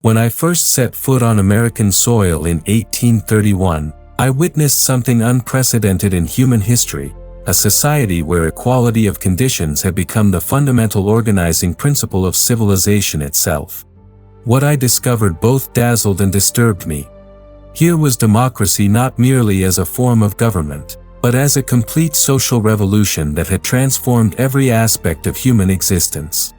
When I first set foot on American soil in 1831, I witnessed something unprecedented in human history, a society where equality of conditions had become the fundamental organizing principle of civilization itself. What I discovered both dazzled and disturbed me. Here was democracy not merely as a form of government, but as a complete social revolution that had transformed every aspect of human existence.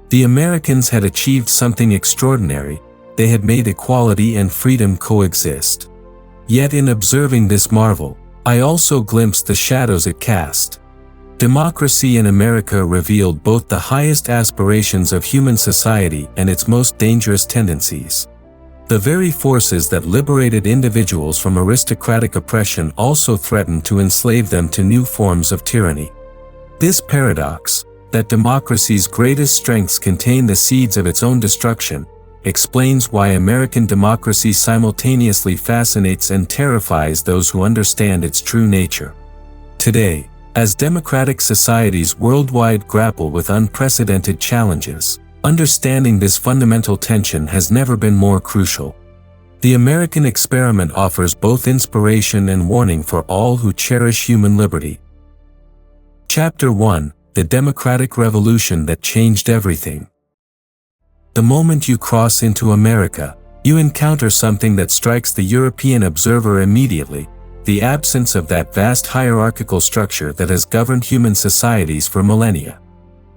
The Americans had achieved something extraordinary. They had made equality and freedom coexist. Yet in observing this marvel, I also glimpsed the shadows it cast. Democracy in America revealed both the highest aspirations of human society and its most dangerous tendencies. The very forces that liberated individuals from aristocratic oppression also threatened to enslave them to new forms of tyranny. This paradox, that democracy's greatest strengths contain the seeds of its own destruction, explains why American democracy simultaneously fascinates and terrifies those who understand its true nature. Today, as democratic societies worldwide grapple with unprecedented challenges, understanding this fundamental tension has never been more crucial. The American experiment offers both inspiration and warning for all who cherish human liberty. Chapter 1: The Democratic Revolution That Changed Everything. The moment you cross into America, you encounter something that strikes the European observer immediately: the absence of that vast hierarchical structure that has governed human societies for millennia.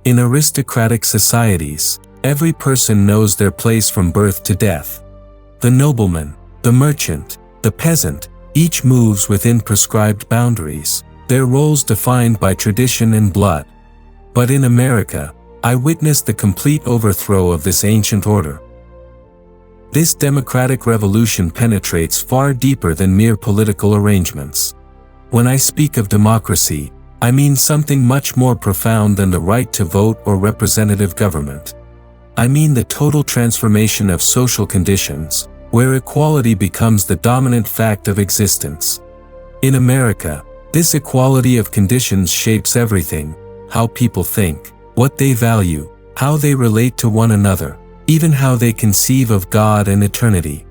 In aristocratic societies, every person knows their place from birth to death. The nobleman, the merchant, the peasant, each moves within prescribed boundaries, their roles defined by tradition and blood. But in America, I witnessed the complete overthrow of this ancient order. This democratic revolution penetrates far deeper than mere political arrangements. When I speak of democracy, I mean something much more profound than the right to vote or representative government. I mean the total transformation of social conditions, where equality becomes the dominant fact of existence. In America, this equality of conditions shapes everything: how people think, what they value, how they relate to one another, even how they conceive of God and eternity.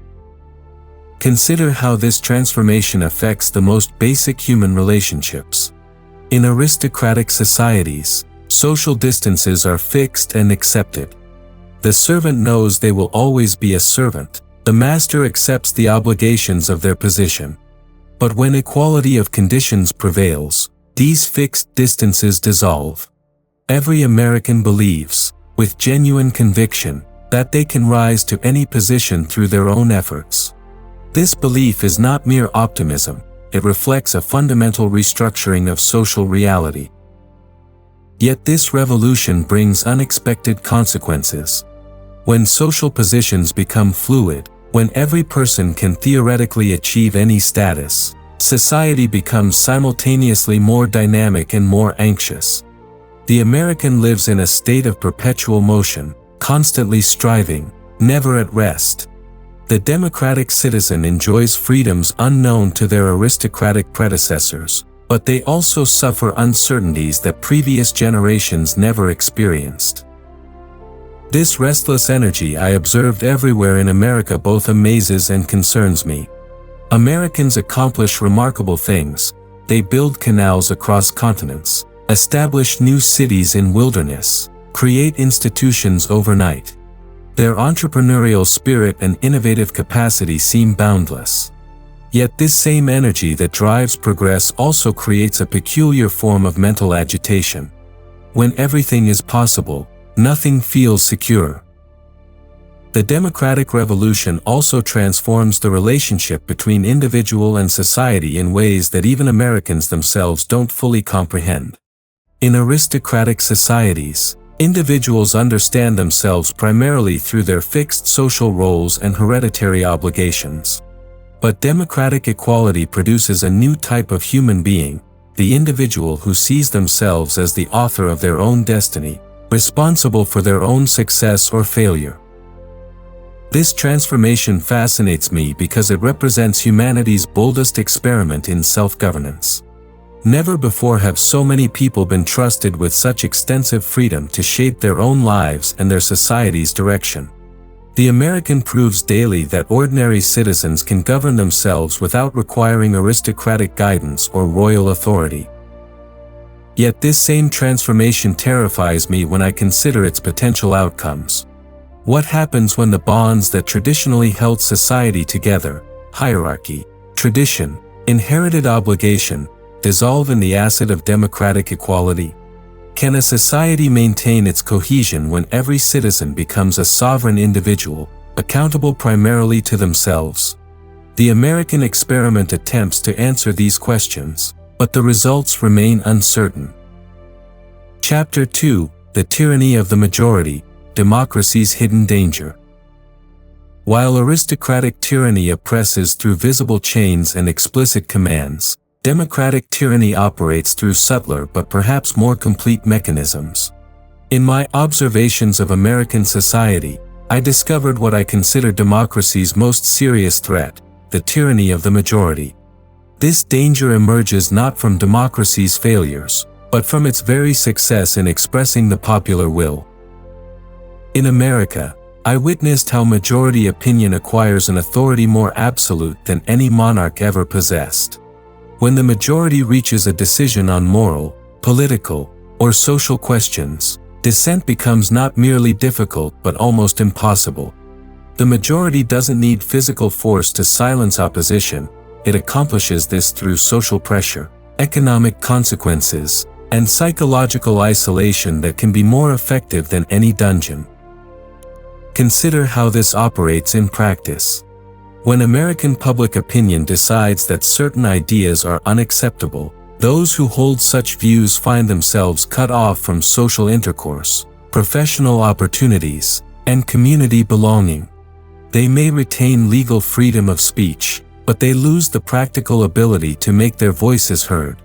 Consider how this transformation affects the most basic human relationships. In aristocratic societies, social distances are fixed and accepted. The servant knows they will always be a servant. The master accepts the obligations of their position. But when equality of conditions prevails, these fixed distances dissolve. Every American believes, with genuine conviction, that they can rise to any position through their own efforts. This belief is not mere optimism, it reflects a fundamental restructuring of social reality. Yet this revolution brings unexpected consequences. When social positions become fluid, when every person can theoretically achieve any status, society becomes simultaneously more dynamic and more anxious. The American lives in a state of perpetual motion, constantly striving, never at rest. The democratic citizen enjoys freedoms unknown to their aristocratic predecessors, but they also suffer uncertainties that previous generations never experienced. This restless energy I observed everywhere in America both amazes and concerns me. Americans accomplish remarkable things. They build canals across continents, establish new cities in wilderness, create institutions overnight. Their entrepreneurial spirit and innovative capacity seem boundless. Yet this same energy that drives progress also creates a peculiar form of mental agitation. When everything is possible, nothing feels secure. The democratic revolution also transforms the relationship between individual and society in ways that even Americans themselves don't fully comprehend. In aristocratic societies, individuals understand themselves primarily through their fixed social roles and hereditary obligations. But democratic equality produces a new type of human being, the individual who sees themselves as the author of their own destiny, responsible for their own success or failure. This transformation fascinates me because it represents humanity's boldest experiment in self-governance. Never before have so many people been trusted with such extensive freedom to shape their own lives and their society's direction. The American proves daily that ordinary citizens can govern themselves without requiring aristocratic guidance or royal authority. Yet this same transformation terrifies me when I consider its potential outcomes. What happens when the bonds that traditionally held society together, hierarchy, tradition, inherited obligation, dissolve in the acid of democratic equality? Can a society maintain its cohesion when every citizen becomes a sovereign individual, accountable primarily to themselves? The American experiment attempts to answer these questions, but the results remain uncertain. Chapter 2: The Tyranny of the Majority, Democracy's Hidden Danger. While aristocratic tyranny oppresses through visible chains and explicit commands, democratic tyranny operates through subtler but perhaps more complete mechanisms. In my observations of American society, I discovered what I consider democracy's most serious threat: the tyranny of the majority. This danger emerges not from democracy's failures, but from its very success in expressing the popular will. In America, I witnessed how majority opinion acquires an authority more absolute than any monarch ever possessed. When the majority reaches a decision on moral, political, or social questions, dissent becomes not merely difficult but almost impossible. The majority doesn't need physical force to silence opposition; it accomplishes this through social pressure, economic consequences, and psychological isolation that can be more effective than any dungeon. Consider how this operates in practice. When American public opinion decides that certain ideas are unacceptable, those who hold such views find themselves cut off from social intercourse, professional opportunities, and community belonging. They may retain legal freedom of speech, but they lose the practical ability to make their voices heard.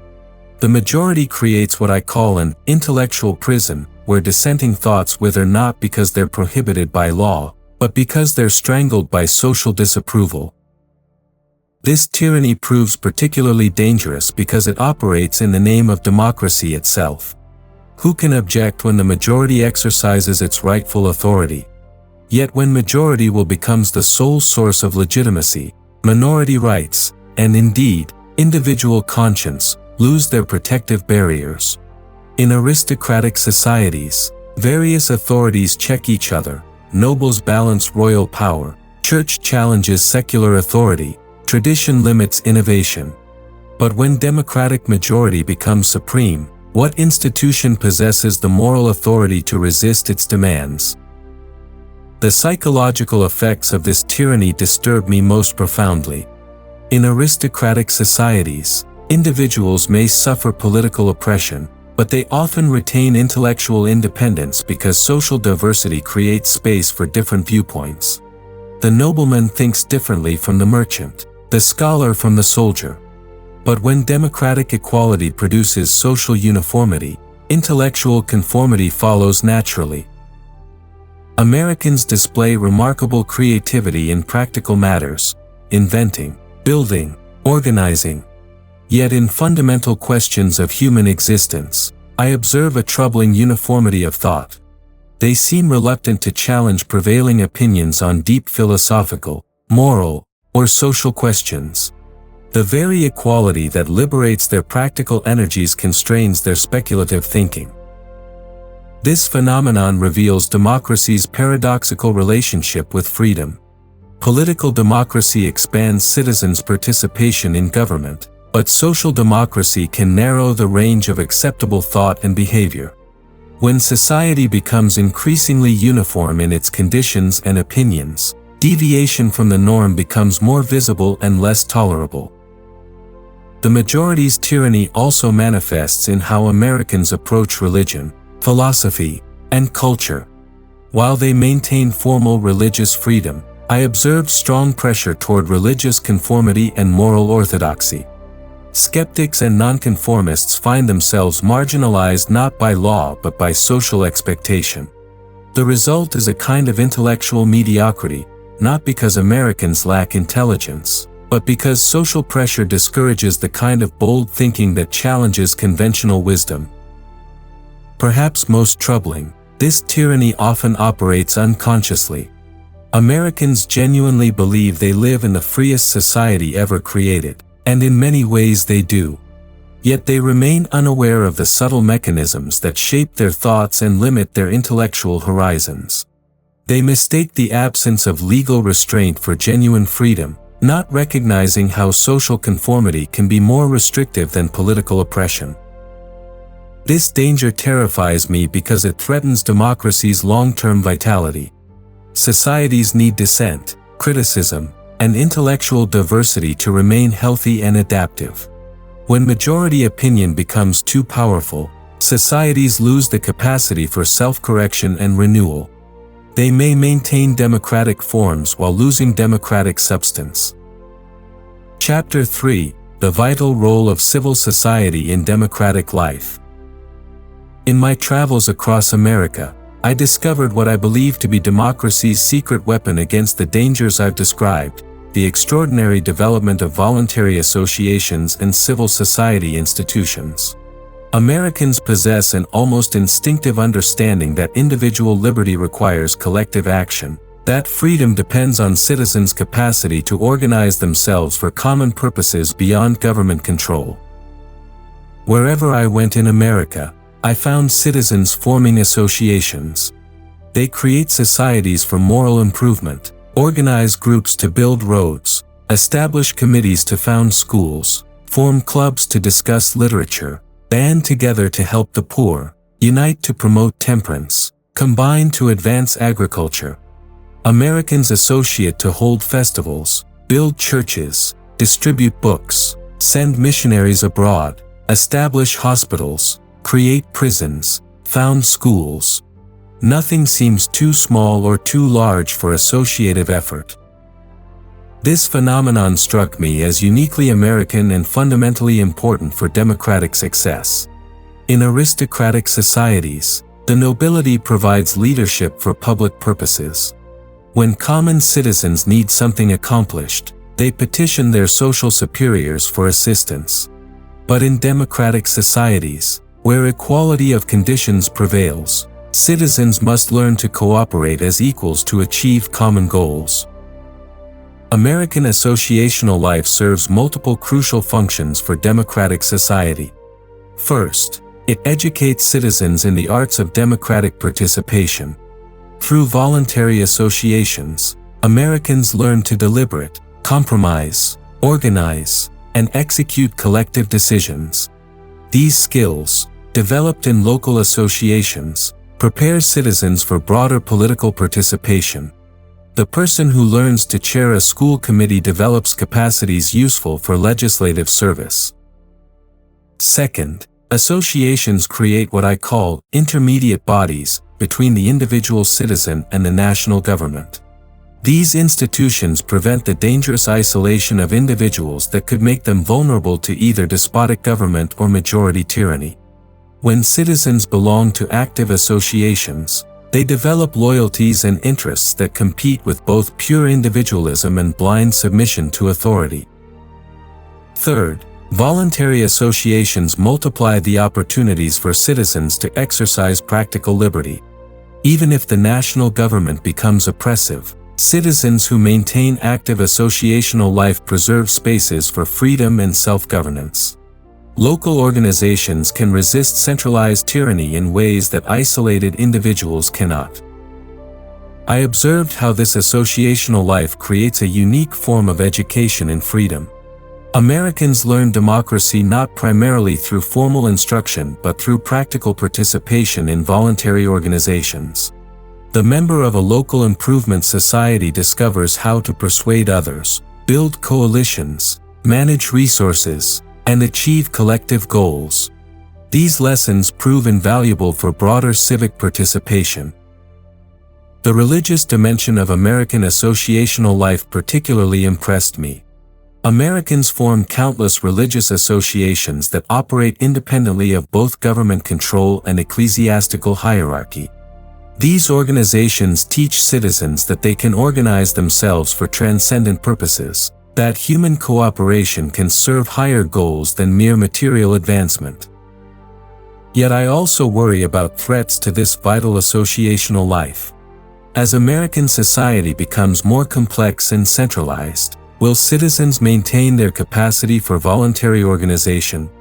The majority creates what I call an intellectual prison, where dissenting thoughts wither not because they're prohibited by law, but because they're strangled by social disapproval. This tyranny proves particularly dangerous because it operates in the name of democracy itself. Who can object when the majority exercises its rightful authority? Yet when majority will becomes the sole source of legitimacy, minority rights, and indeed, individual conscience, lose their protective barriers. In aristocratic societies, various authorities check each other: nobles balance royal power, church challenges secular authority, tradition limits innovation. But when democratic majority becomes supreme, what institution possesses the moral authority to resist its demands? The psychological effects of this tyranny disturb me most profoundly. In aristocratic societies, individuals may suffer political oppression, but they often retain intellectual independence because social diversity creates space for different viewpoints. The nobleman thinks differently from the merchant, the scholar from the soldier. But when democratic equality produces social uniformity, intellectual conformity follows naturally. Americans display remarkable creativity in practical matters, inventing, building, organizing. Yet in fundamental questions of human existence, I observe a troubling uniformity of thought. They seem reluctant to challenge prevailing opinions on deep philosophical, moral, or social questions. The very equality that liberates their practical energies constrains their speculative thinking. This phenomenon reveals democracy's paradoxical relationship with freedom. Political democracy expands citizens' participation in government, but social democracy can narrow the range of acceptable thought and behavior. When society becomes increasingly uniform in its conditions and opinions, deviation from the norm becomes more visible and less tolerable. The majority's tyranny also manifests in how Americans approach religion, philosophy, and culture. While they maintain formal religious freedom, I observe strong pressure toward religious conformity and moral orthodoxy. Skeptics and nonconformists find themselves marginalized not by law but by social expectation. The result is a kind of intellectual mediocrity, not because Americans lack intelligence, but because social pressure discourages the kind of bold thinking that challenges conventional wisdom. Perhaps most troubling, this tyranny often operates unconsciously. Americans genuinely believe they live in the freest society ever created, and in many ways they do. Yet they remain unaware of the subtle mechanisms that shape their thoughts and limit their intellectual horizons. They mistake the absence of legal restraint for genuine freedom, not recognizing how social conformity can be more restrictive than political oppression. This danger terrifies me because it threatens democracy's long-term vitality. Societies need dissent, criticism, and intellectual diversity to remain healthy and adaptive. When majority opinion becomes too powerful, societies lose the capacity for self-correction and renewal. They may maintain democratic forms while losing democratic substance. Chapter 3: The Vital Role of Civil Society in Democratic Life. In my travels across America, I discovered what I believe to be democracy's secret weapon against the dangers I've described: the extraordinary development of voluntary associations and civil society institutions. Americans possess an almost instinctive understanding that individual liberty requires collective action, that freedom depends on citizens' capacity to organize themselves for common purposes beyond government control. Wherever I went in America, I found citizens forming associations. They create societies for moral improvement, organize groups to build roads, establish committees to found schools, form clubs to discuss literature, band together to help the poor, unite to promote temperance, combine to advance agriculture. Americans associate to hold festivals, build churches, distribute books, send missionaries abroad, establish hospitals, create prisons, found schools. Nothing seems too small or too large for associative effort. This phenomenon struck me as uniquely American and fundamentally important for democratic success. In aristocratic societies, the nobility provides leadership for public purposes. When common citizens need something accomplished, they petition their social superiors for assistance. But in democratic societies, where equality of conditions prevails, citizens must learn to cooperate as equals to achieve common goals. American associational life serves multiple crucial functions for democratic society. First, it educates citizens in the arts of democratic participation. Through voluntary associations, Americans learn to deliberate, compromise, organize, and execute collective decisions. These skills, developed in local associations, prepare citizens for broader political participation. The person who learns to chair a school committee develops capacities useful for legislative service. Second, associations create what I call intermediate bodies between the individual citizen and the national government. These institutions prevent the dangerous isolation of individuals that could make them vulnerable to either despotic government or majority tyranny. When citizens belong to active associations, they develop loyalties and interests that compete with both pure individualism and blind submission to authority. Third, voluntary associations multiply the opportunities for citizens to exercise practical liberty. Even if the national government becomes oppressive, citizens who maintain active associational life preserve spaces for freedom and self-governance. Local organizations can resist centralized tyranny in ways that isolated individuals cannot. I observed how this associational life creates a unique form of education and freedom. Americans learn democracy not primarily through formal instruction but through practical participation in voluntary organizations. The member of a local improvement society discovers how to persuade others, build coalitions, manage resources, and achieve collective goals. These lessons prove invaluable for broader civic participation. The religious dimension of American associational life particularly impressed me. Americans form countless religious associations that operate independently of both government control and ecclesiastical hierarchy. These organizations teach citizens that they can organize themselves for transcendent purposes, that human cooperation can serve higher goals than mere material advancement. Yet I also worry about threats to this vital associational life. As American society becomes more complex and centralized, will citizens maintain their capacity for voluntary organization?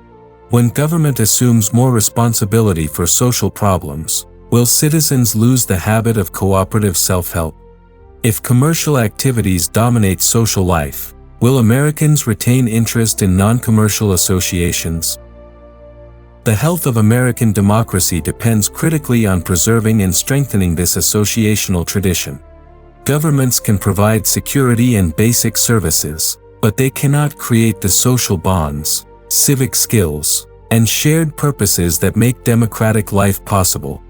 When government assumes more responsibility for social problems, will citizens lose the habit of cooperative self-help? If commercial activities dominate social life, will Americans retain interest in non-commercial associations? The health of American democracy depends critically on preserving and strengthening this associational tradition. Governments can provide security and basic services, but they cannot create the social bonds, civic skills, and shared purposes that make democratic life possible.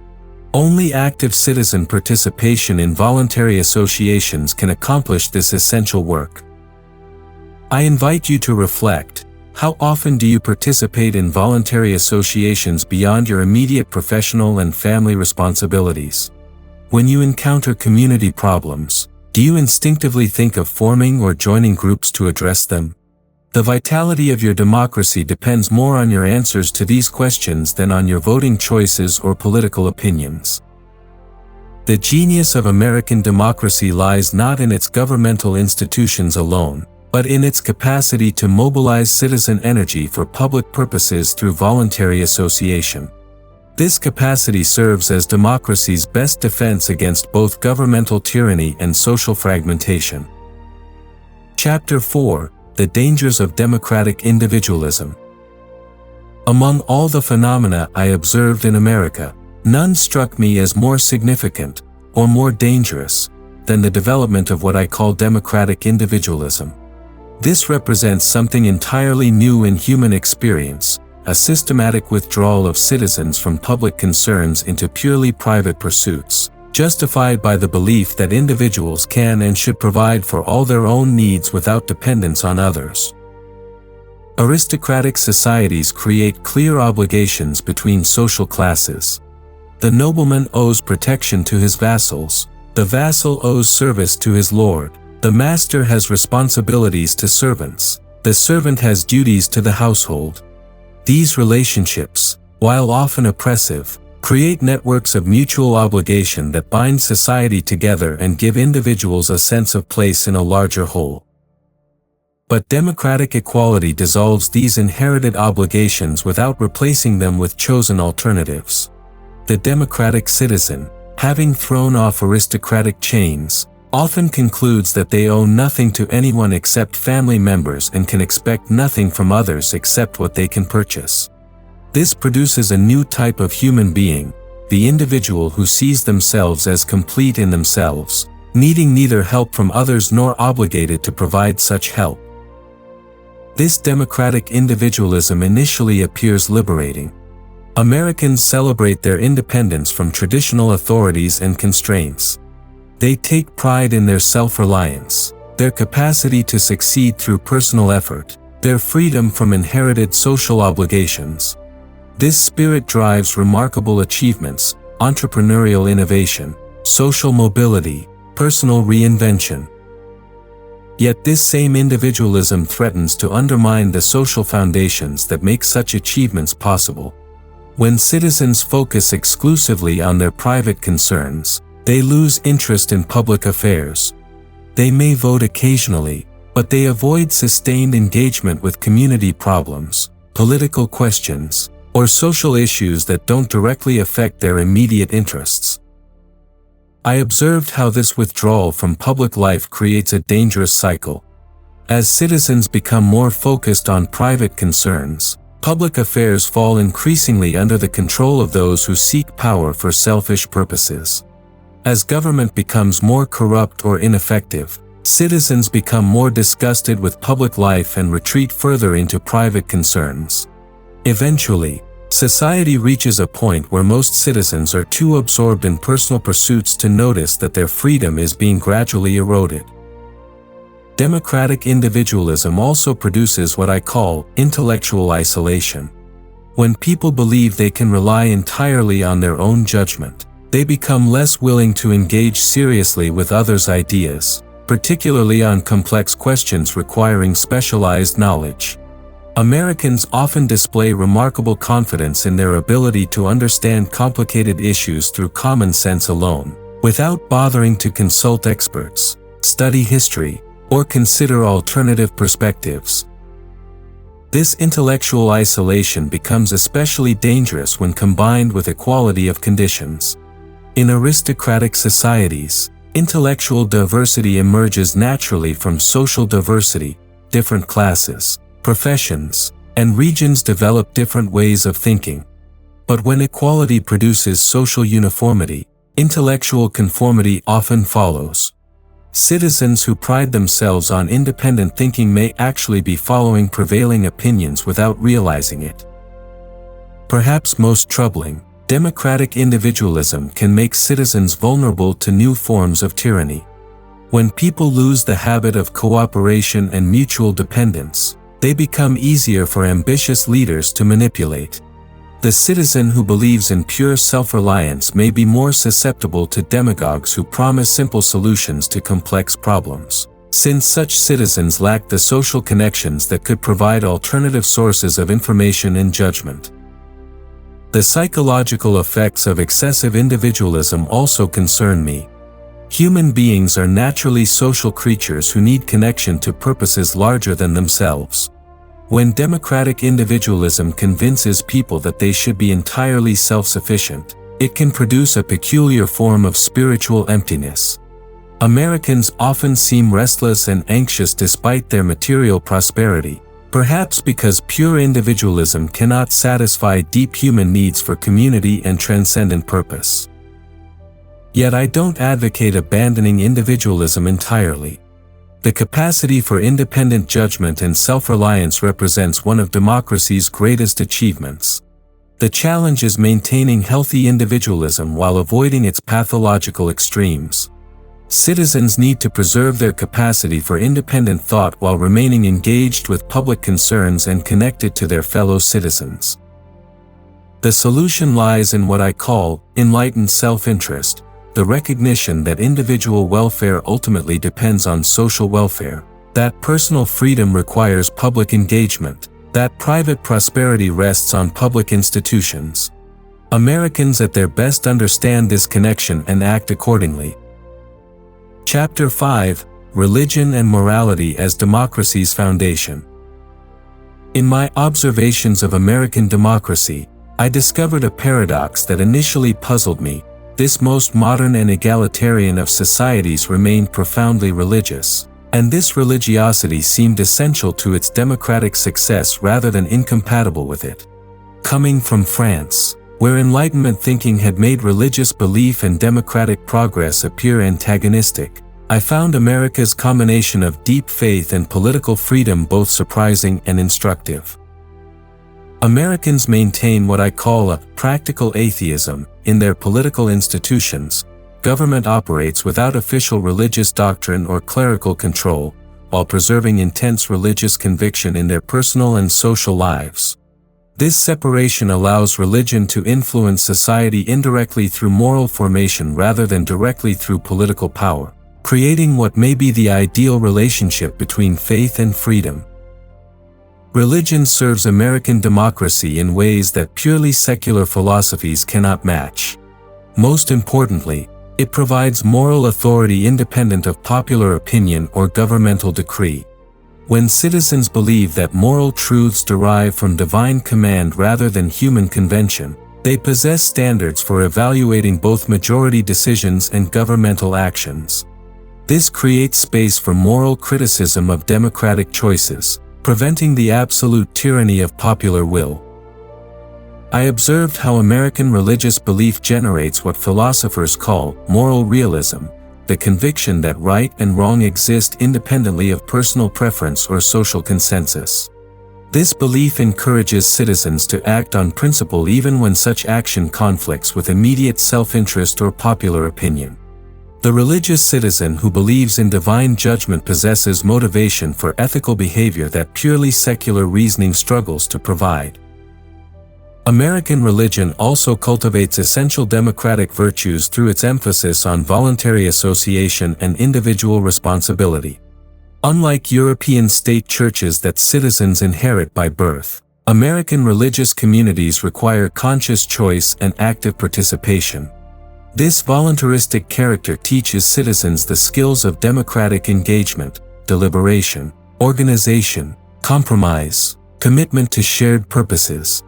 Only active citizen participation in voluntary associations can accomplish this essential work. I invite you to reflect. How often do you participate in voluntary associations beyond your immediate professional and family responsibilities? When you encounter community problems, do you instinctively think of forming or joining groups to address them? The vitality of your democracy depends more on your answers to these questions than on your voting choices or political opinions. The genius of American democracy lies not in its governmental institutions alone, but in its capacity to mobilize citizen energy for public purposes through voluntary association. This capacity serves as democracy's best defense against both governmental tyranny and social fragmentation. Chapter 4: The Dangers of Democratic Individualism. Among all the phenomena I observed in America, none struck me as more significant, or more dangerous, than the development of what I call democratic individualism. This represents something entirely new in human experience, a systematic withdrawal of citizens from public concerns into purely private pursuits, justified by the belief that individuals can and should provide for all their own needs without dependence on others. Aristocratic societies create clear obligations between social classes. The nobleman owes protection to his vassals, the vassal owes service to his lord. The master has responsibilities to servants, the servant has duties to the household. These relationships, while often oppressive, create networks of mutual obligation that bind society together and give individuals a sense of place in a larger whole. But democratic equality dissolves these inherited obligations without replacing them with chosen alternatives. The democratic citizen, having thrown off aristocratic chains, often concludes that they owe nothing to anyone except family members and can expect nothing from others except what they can purchase. This produces a new type of human being, the individual who sees themselves as complete in themselves, needing neither help from others nor obligated to provide such help. This democratic individualism initially appears liberating. Americans celebrate their independence from traditional authorities and constraints. They take pride in their self-reliance, their capacity to succeed through personal effort, their freedom from inherited social obligations. This spirit drives remarkable achievements, entrepreneurial innovation, social mobility, personal reinvention. Yet this same individualism threatens to undermine the social foundations that make such achievements possible. When citizens focus exclusively on their private concerns, they lose interest in public affairs. They may vote occasionally, but they avoid sustained engagement with community problems, political questions, or social issues that don't directly affect their immediate interests. I observed how this withdrawal from public life creates a dangerous cycle. As citizens become more focused on private concerns, public affairs fall increasingly under the control of those who seek power for selfish purposes. As government becomes more corrupt or ineffective, citizens become more disgusted with public life and retreat further into private concerns. Eventually, society reaches a point where most citizens are too absorbed in personal pursuits to notice that their freedom is being gradually eroded. Democratic individualism also produces what I call intellectual isolation. When people believe they can rely entirely on their own judgment, they become less willing to engage seriously with others' ideas, particularly on complex questions requiring specialized knowledge. Americans often display remarkable confidence in their ability to understand complicated issues through common sense alone, without bothering to consult experts, study history, or consider alternative perspectives. This intellectual isolation becomes especially dangerous when combined with equality of conditions. In aristocratic societies, intellectual diversity emerges naturally from social diversity. Different classes, professions, and regions develop different ways of thinking. But when equality produces social uniformity, intellectual conformity often follows. Citizens who pride themselves on independent thinking may actually be following prevailing opinions without realizing it. Perhaps most troubling, democratic individualism can make citizens vulnerable to new forms of tyranny. When people lose the habit of cooperation and mutual dependence, they become easier for ambitious leaders to manipulate. The citizen who believes in pure self-reliance may be more susceptible to demagogues who promise simple solutions to complex problems, since such citizens lack the social connections that could provide alternative sources of information and judgment. The psychological effects of excessive individualism also concern me. Human beings are naturally social creatures who need connection to purposes larger than themselves. When democratic individualism convinces people that they should be entirely self-sufficient, it can produce a peculiar form of spiritual emptiness. Americans often seem restless and anxious despite their material prosperity, perhaps because pure individualism cannot satisfy deep human needs for community and transcendent purpose. Yet I don't advocate abandoning individualism entirely. The capacity for independent judgment and self-reliance represents one of democracy's greatest achievements. The challenge is maintaining healthy individualism while avoiding its pathological extremes. Citizens need to preserve their capacity for independent thought while remaining engaged with public concerns and connected to their fellow citizens. The solution lies in what I call enlightened self-interest. The recognition that individual welfare ultimately depends on social welfare, that personal freedom requires public engagement, that private prosperity rests on public institutions. Americans at their best understand this connection and act accordingly. Chapter 5: Religion and Morality as Democracy's Foundation. In my observations of American democracy, I discovered a paradox that initially puzzled me. This most modern and egalitarian of societies remained profoundly religious, and this religiosity seemed essential to its democratic success rather than incompatible with it. Coming from France, where Enlightenment thinking had made religious belief and democratic progress appear antagonistic, I found America's combination of deep faith and political freedom both surprising and instructive. Americans maintain what I call a practical atheism. In their political institutions, government operates without official religious doctrine or clerical control, while preserving intense religious conviction in their personal and social lives. This separation allows religion to influence society indirectly through moral formation rather than directly through political power, creating what may be the ideal relationship between faith and freedom. Religion serves American democracy in ways that purely secular philosophies cannot match. Most importantly, it provides moral authority independent of popular opinion or governmental decree. When citizens believe that moral truths derive from divine command rather than human convention, they possess standards for evaluating both majority decisions and governmental actions. This creates space for moral criticism of democratic choices, preventing the absolute tyranny of popular will. I observed how American religious belief generates what philosophers call moral realism, the conviction that right and wrong exist independently of personal preference or social consensus. This belief encourages citizens to act on principle even when such action conflicts with immediate self-interest or popular opinion. The religious citizen who believes in divine judgment possesses motivation for ethical behavior that purely secular reasoning struggles to provide. American religion also cultivates essential democratic virtues through its emphasis on voluntary association and individual responsibility. Unlike European state churches that citizens inherit by birth, American religious communities require conscious choice and active participation. This voluntaristic character teaches citizens the skills of democratic engagement, deliberation, organization, compromise, commitment to shared purposes.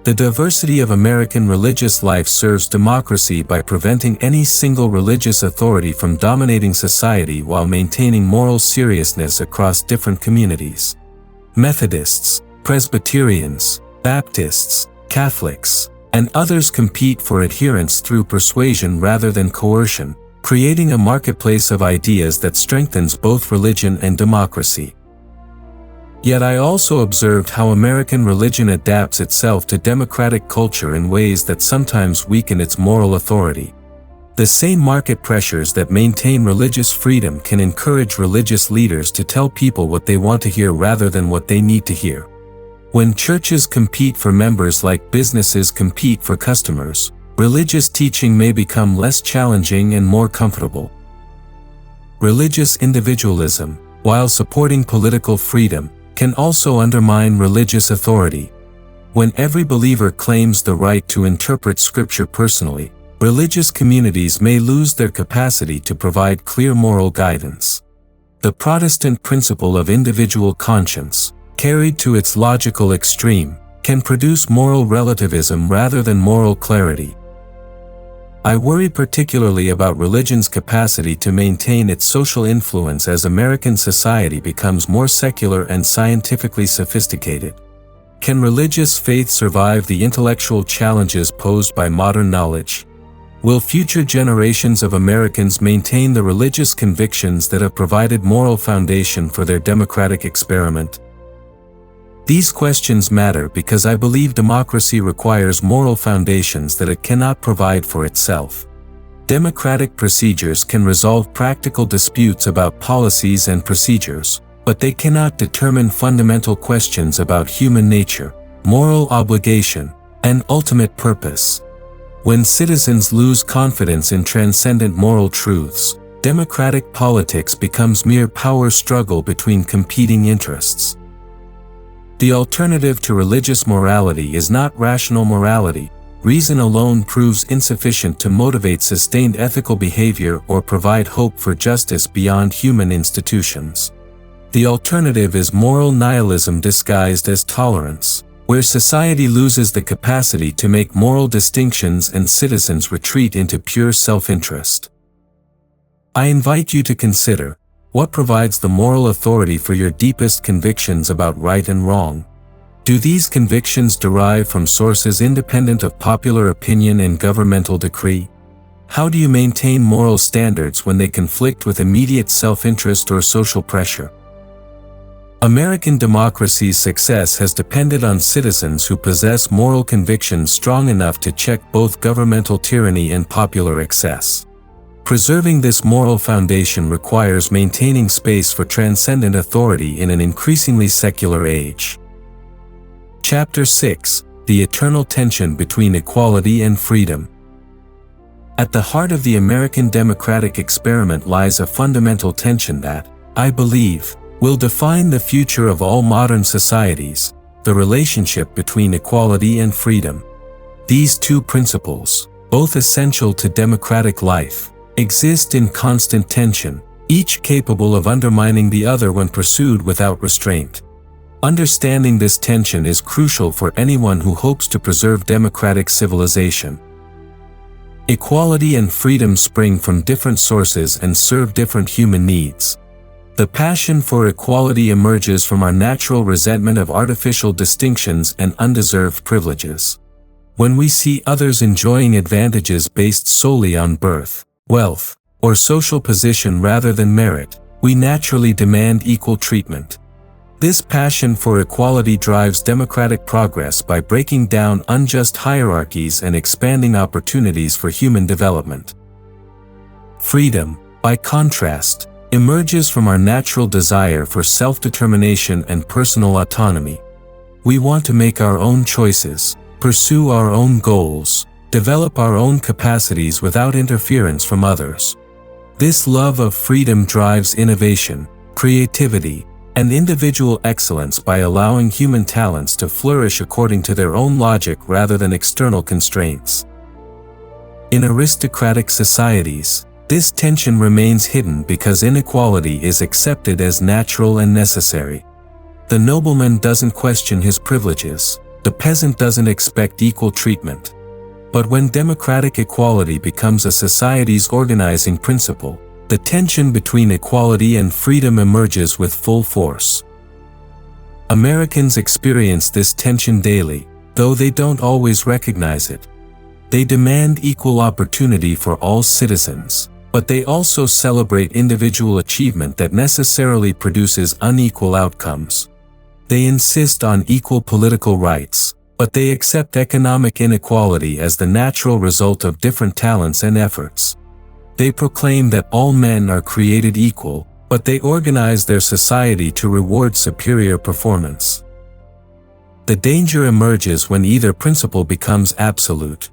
The diversity of American religious life serves democracy by preventing any single religious authority from dominating society while maintaining moral seriousness across different communities. Methodists, Presbyterians, Baptists, Catholics, and others compete for adherents through persuasion rather than coercion, creating a marketplace of ideas that strengthens both religion and democracy. Yet I also observed how American religion adapts itself to democratic culture in ways that sometimes weaken its moral authority. The same market pressures that maintain religious freedom can encourage religious leaders to tell people what they want to hear rather than what they need to hear. When churches compete for members like businesses compete for customers, religious teaching may become less challenging and more comfortable. Religious individualism, while supporting political freedom, can also undermine religious authority. When every believer claims the right to interpret Scripture personally, religious communities may lose their capacity to provide clear moral guidance. The Protestant principle of individual conscience, carried to its logical extreme, can produce moral relativism rather than moral clarity. I worry particularly about religion's capacity to maintain its social influence as American society becomes more secular and scientifically sophisticated. Can religious faith survive the intellectual challenges posed by modern knowledge? Will future generations of Americans maintain the religious convictions that have provided moral foundation for their democratic experiment? These questions matter because I believe democracy requires moral foundations that it cannot provide for itself. Democratic procedures can resolve practical disputes about policies and procedures, but they cannot determine fundamental questions about human nature, moral obligation, and ultimate purpose. When citizens lose confidence in transcendent moral truths, democratic politics becomes mere power struggle between competing interests. The alternative to religious morality is not rational morality. Reason alone proves insufficient to motivate sustained ethical behavior or provide hope for justice beyond human institutions. The alternative is moral nihilism disguised as tolerance, where society loses the capacity to make moral distinctions and citizens retreat into pure self-interest. I invite you to consider, what provides the moral authority for your deepest convictions about right and wrong? Do these convictions derive from sources independent of popular opinion and governmental decree? How do you maintain moral standards when they conflict with immediate self-interest or social pressure? American democracy's success has depended on citizens who possess moral convictions strong enough to check both governmental tyranny and popular excess. Preserving this moral foundation requires maintaining space for transcendent authority in an increasingly secular age. Chapter 6: The Eternal Tension Between Equality and Freedom. At the heart of the American democratic experiment lies a fundamental tension that, I believe, will define the future of all modern societies: the relationship between equality and freedom. These two principles, both essential to democratic life, exist in constant tension, each capable of undermining the other when pursued without restraint. Understanding this tension is crucial for anyone who hopes to preserve democratic civilization. Equality and freedom spring from different sources and serve different human needs. The passion for equality emerges from our natural resentment of artificial distinctions and undeserved privileges. When we see others enjoying advantages based solely on birth, wealth, or social position rather than merit, we naturally demand equal treatment. This passion for equality drives democratic progress by breaking down unjust hierarchies and expanding opportunities for human development. Freedom, by contrast, emerges from our natural desire for self-determination and personal autonomy. We want to make our own choices, pursue our own goals, develop our own capacities without interference from others. This love of freedom drives innovation, creativity, and individual excellence by allowing human talents to flourish according to their own logic rather than external constraints. In aristocratic societies, this tension remains hidden because inequality is accepted as natural and necessary. The nobleman doesn't question his privileges. The peasant doesn't expect equal treatment. But when democratic equality becomes a society's organizing principle, the tension between equality and freedom emerges with full force. Americans experience this tension daily, though they don't always recognize it. They demand equal opportunity for all citizens, but they also celebrate individual achievement that necessarily produces unequal outcomes. They insist on equal political rights, but they accept economic inequality as the natural result of different talents and efforts. They proclaim that all men are created equal, but they organize their society to reward superior performance. The danger emerges when either principle becomes absolute.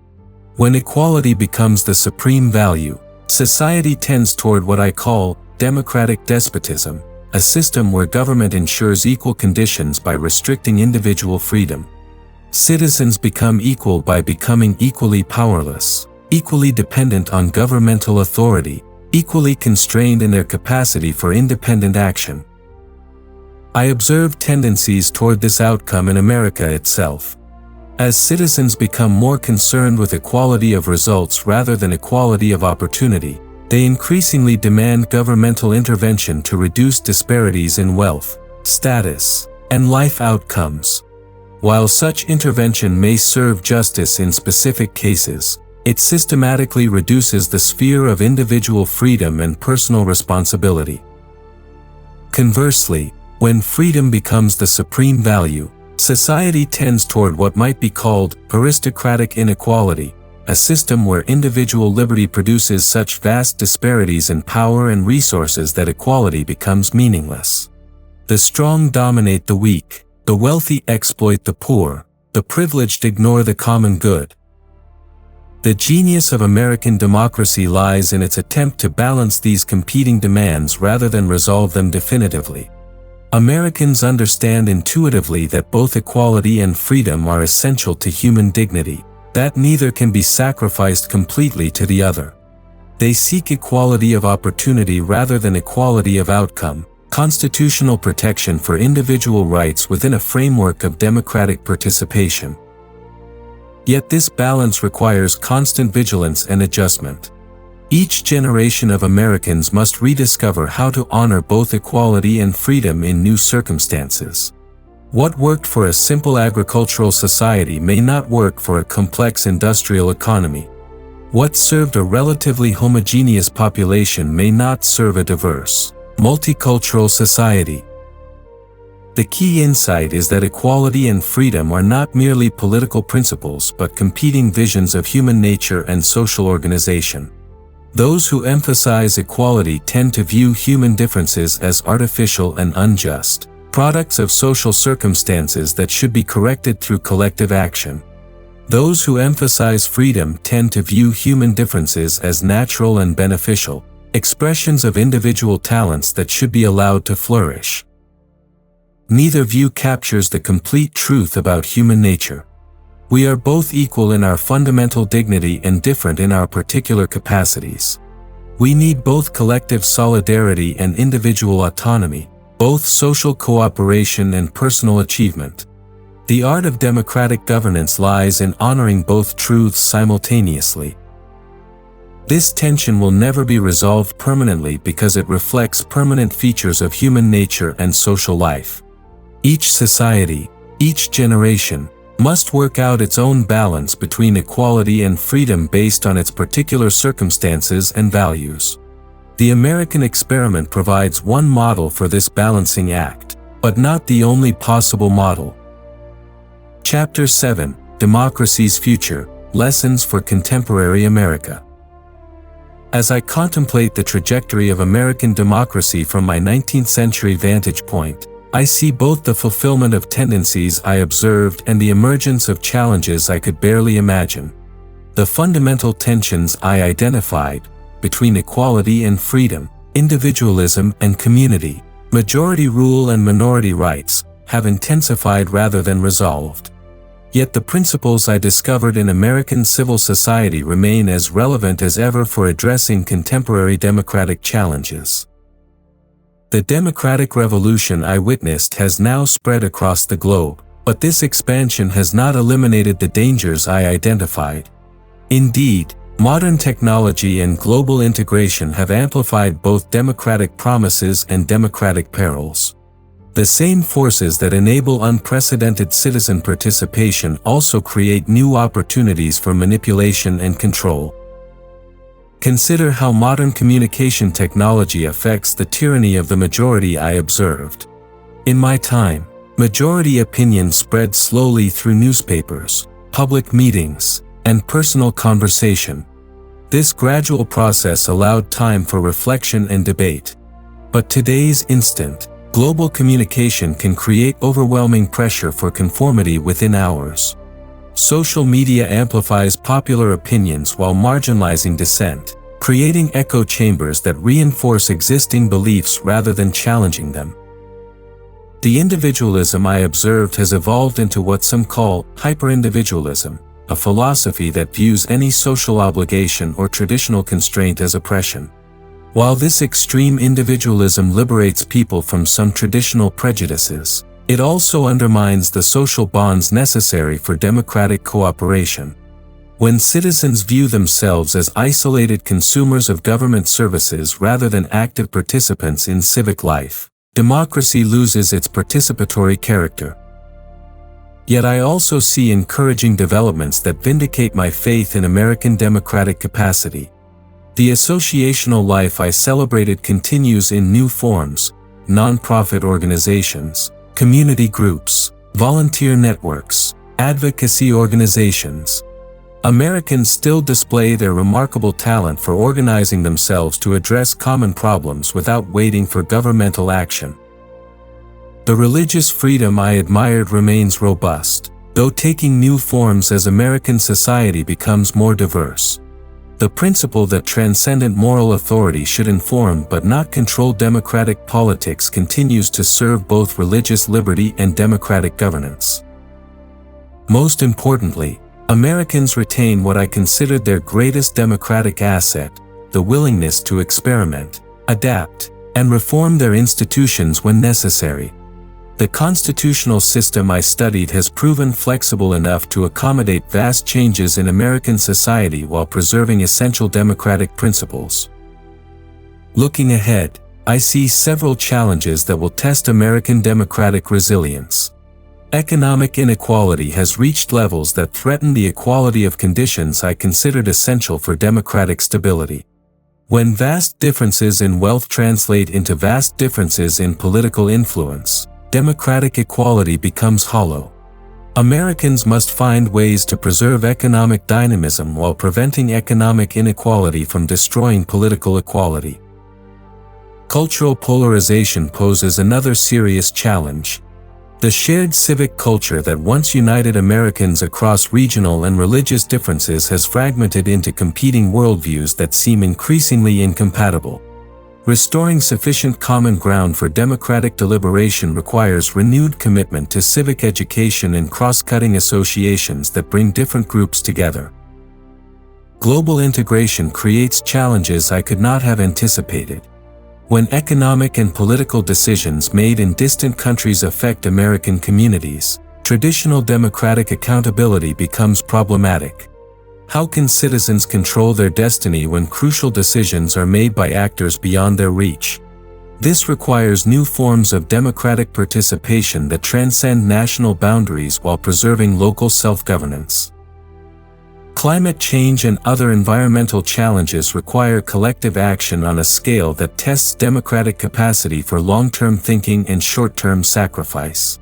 When equality becomes the supreme value, society tends toward what I call democratic despotism, a system where government ensures equal conditions by restricting individual freedom. Citizens become equal by becoming equally powerless, equally dependent on governmental authority, equally constrained in their capacity for independent action. I observe tendencies toward this outcome in America itself. As citizens become more concerned with equality of results rather than equality of opportunity, they increasingly demand governmental intervention to reduce disparities in wealth, status, and life outcomes. While such intervention may serve justice in specific cases, it systematically reduces the sphere of individual freedom and personal responsibility. Conversely, when freedom becomes the supreme value, society tends toward what might be called aristocratic inequality, a system where individual liberty produces such vast disparities in power and resources that equality becomes meaningless. The strong dominate the weak, the wealthy exploit the poor, the privileged ignore the common good. The genius of American democracy lies in its attempt to balance these competing demands rather than resolve them definitively. Americans understand intuitively that both equality and freedom are essential to human dignity, that neither can be sacrificed completely to the other. They seek equality of opportunity rather than equality of outcome, constitutional protection for individual rights within a framework of democratic participation. Yet this balance requires constant vigilance and adjustment. Each generation of Americans must rediscover how to honor both equality and freedom in new circumstances. What worked for a simple agricultural society may not work for a complex industrial economy. What served a relatively homogeneous population may not serve a diverse, multicultural society. The key insight is that equality and freedom are not merely political principles but competing visions of human nature and social organization. Those who emphasize equality tend to view human differences as artificial and unjust, products of social circumstances that should be corrected through collective action. Those who emphasize freedom tend to view human differences as natural and beneficial, expressions of individual talents that should be allowed to flourish. Neither view captures the complete truth about human nature. We are both equal in our fundamental dignity and different in our particular capacities. We need both collective solidarity and individual autonomy, both social cooperation and personal achievement. The art of democratic governance lies in honoring both truths simultaneously. This tension will never be resolved permanently because it reflects permanent features of human nature and social life. Each society, each generation, must work out its own balance between equality and freedom based on its particular circumstances and values. The American experiment provides one model for this balancing act, but not the only possible model. Chapter 7: Democracy's Future: Lessons for Contemporary America. As I contemplate the trajectory of American democracy from my 19th century vantage point, I see both the fulfillment of tendencies I observed and the emergence of challenges I could barely imagine. The fundamental tensions I identified, between equality and freedom, individualism and community, majority rule and minority rights, have intensified rather than resolved. Yet the principles I discovered in American civil society remain as relevant as ever for addressing contemporary democratic challenges. The democratic revolution I witnessed has now spread across the globe, but this expansion has not eliminated the dangers I identified. Indeed, modern technology and global integration have amplified both democratic promises and democratic perils. The same forces that enable unprecedented citizen participation also create new opportunities for manipulation and control. Consider how modern communication technology affects the tyranny of the majority I observed. In my time, majority opinion spread slowly through newspapers, public meetings, and personal conversation. This gradual process allowed time for reflection and debate. But today's instant, global communication can create overwhelming pressure for conformity within hours. Social media amplifies popular opinions while marginalizing dissent, creating echo chambers that reinforce existing beliefs rather than challenging them. The individualism I observed has evolved into what some call hyper-individualism, a philosophy that views any social obligation or traditional constraint as oppression. While this extreme individualism liberates people from some traditional prejudices, it also undermines the social bonds necessary for democratic cooperation. When citizens view themselves as isolated consumers of government services rather than active participants in civic life, democracy loses its participatory character. Yet I also see encouraging developments that vindicate my faith in American democratic capacity. The associational life I celebrated continues in new forms: nonprofit organizations, community groups, volunteer networks, advocacy organizations. Americans still display their remarkable talent for organizing themselves to address common problems without waiting for governmental action. The religious freedom I admired remains robust, though taking new forms as American society becomes more diverse. The principle that transcendent moral authority should inform but not control democratic politics continues to serve both religious liberty and democratic governance. Most importantly, Americans retain what I considered their greatest democratic asset: the willingness to experiment, adapt, and reform their institutions when necessary. The constitutional system I studied has proven flexible enough to accommodate vast changes in American society while preserving essential democratic principles. Looking ahead, I see several challenges that will test American democratic resilience. Economic inequality has reached levels that threaten the equality of conditions I considered essential for democratic stability. When vast differences in wealth translate into vast differences in political influence, democratic equality becomes hollow. Americans must find ways to preserve economic dynamism while preventing economic inequality from destroying political equality. Cultural polarization poses another serious challenge. The shared civic culture that once united Americans across regional and religious differences has fragmented into competing worldviews that seem increasingly incompatible. Restoring sufficient common ground for democratic deliberation requires renewed commitment to civic education and cross-cutting associations that bring different groups together. Global integration creates challenges I could not have anticipated. When economic and political decisions made in distant countries affect American communities, traditional democratic accountability becomes problematic. How can citizens control their destiny when crucial decisions are made by actors beyond their reach? This requires new forms of democratic participation that transcend national boundaries while preserving local self-governance. Climate change and other environmental challenges require collective action on a scale that tests democratic capacity for long-term thinking and short-term sacrifice.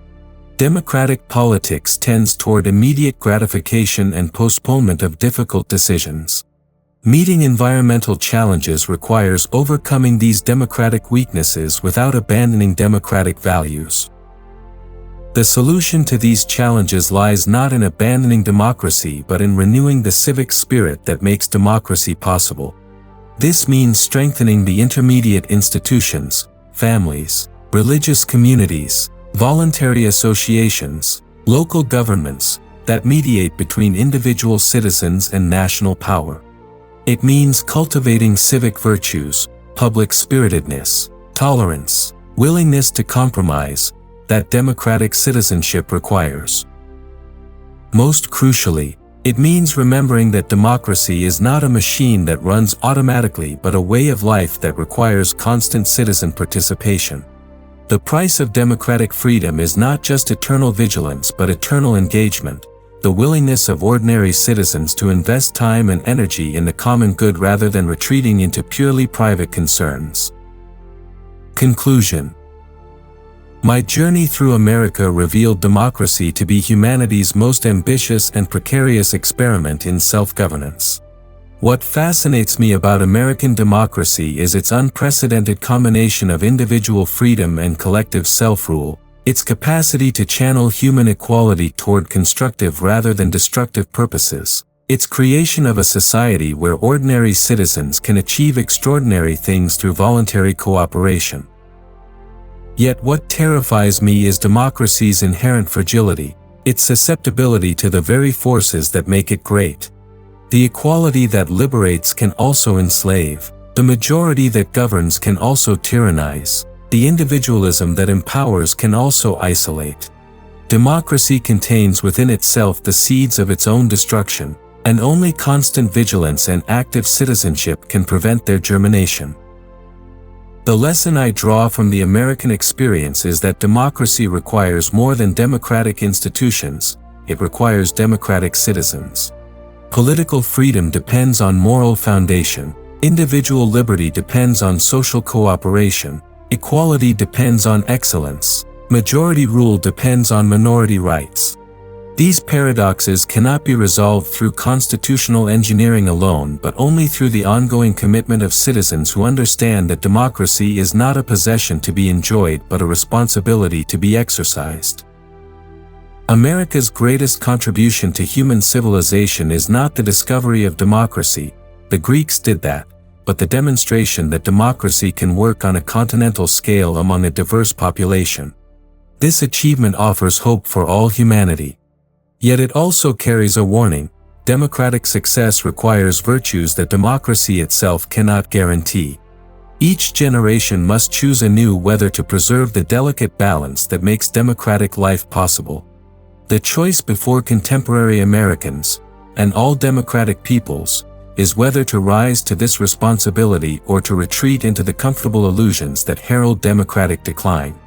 Democratic politics tends toward immediate gratification and postponement of difficult decisions. Meeting environmental challenges requires overcoming these democratic weaknesses without abandoning democratic values. The solution to these challenges lies not in abandoning democracy but in renewing the civic spirit that makes democracy possible. This means strengthening the intermediate institutions, families, religious communities, voluntary associations, local governments, that mediate between individual citizens and national power. It means cultivating civic virtues, public spiritedness, tolerance, willingness to compromise, that democratic citizenship requires. Most crucially, it means remembering that democracy is not a machine that runs automatically but a way of life that requires constant citizen participation. The price of democratic freedom is not just eternal vigilance but eternal engagement, the willingness of ordinary citizens to invest time and energy in the common good rather than retreating into purely private concerns. Conclusion. My journey through America revealed democracy to be humanity's most ambitious and precarious experiment in self-governance. What fascinates me about American democracy is its unprecedented combination of individual freedom and collective self-rule, its capacity to channel human equality toward constructive rather than destructive purposes, its creation of a society where ordinary citizens can achieve extraordinary things through voluntary cooperation. Yet what terrifies me is democracy's inherent fragility, its susceptibility to the very forces that make it great. The equality that liberates can also enslave, the majority that governs can also tyrannize, the individualism that empowers can also isolate. Democracy contains within itself the seeds of its own destruction, and only constant vigilance and active citizenship can prevent their germination. The lesson I draw from the American experience is that democracy requires more than democratic institutions, it requires democratic citizens. Political freedom depends on moral foundation, individual liberty depends on social cooperation, equality depends on excellence, majority rule depends on minority rights. These paradoxes cannot be resolved through constitutional engineering alone but only through the ongoing commitment of citizens who understand that democracy is not a possession to be enjoyed but a responsibility to be exercised. America's greatest contribution to human civilization is not the discovery of democracy, the Greeks did that, but the demonstration that democracy can work on a continental scale among a diverse population. This achievement offers hope for all humanity. Yet it also carries a warning: democratic success requires virtues that democracy itself cannot guarantee. Each generation must choose anew whether to preserve the delicate balance that makes democratic life possible. The choice before contemporary Americans, and all democratic peoples, is whether to rise to this responsibility or to retreat into the comfortable illusions that herald democratic decline.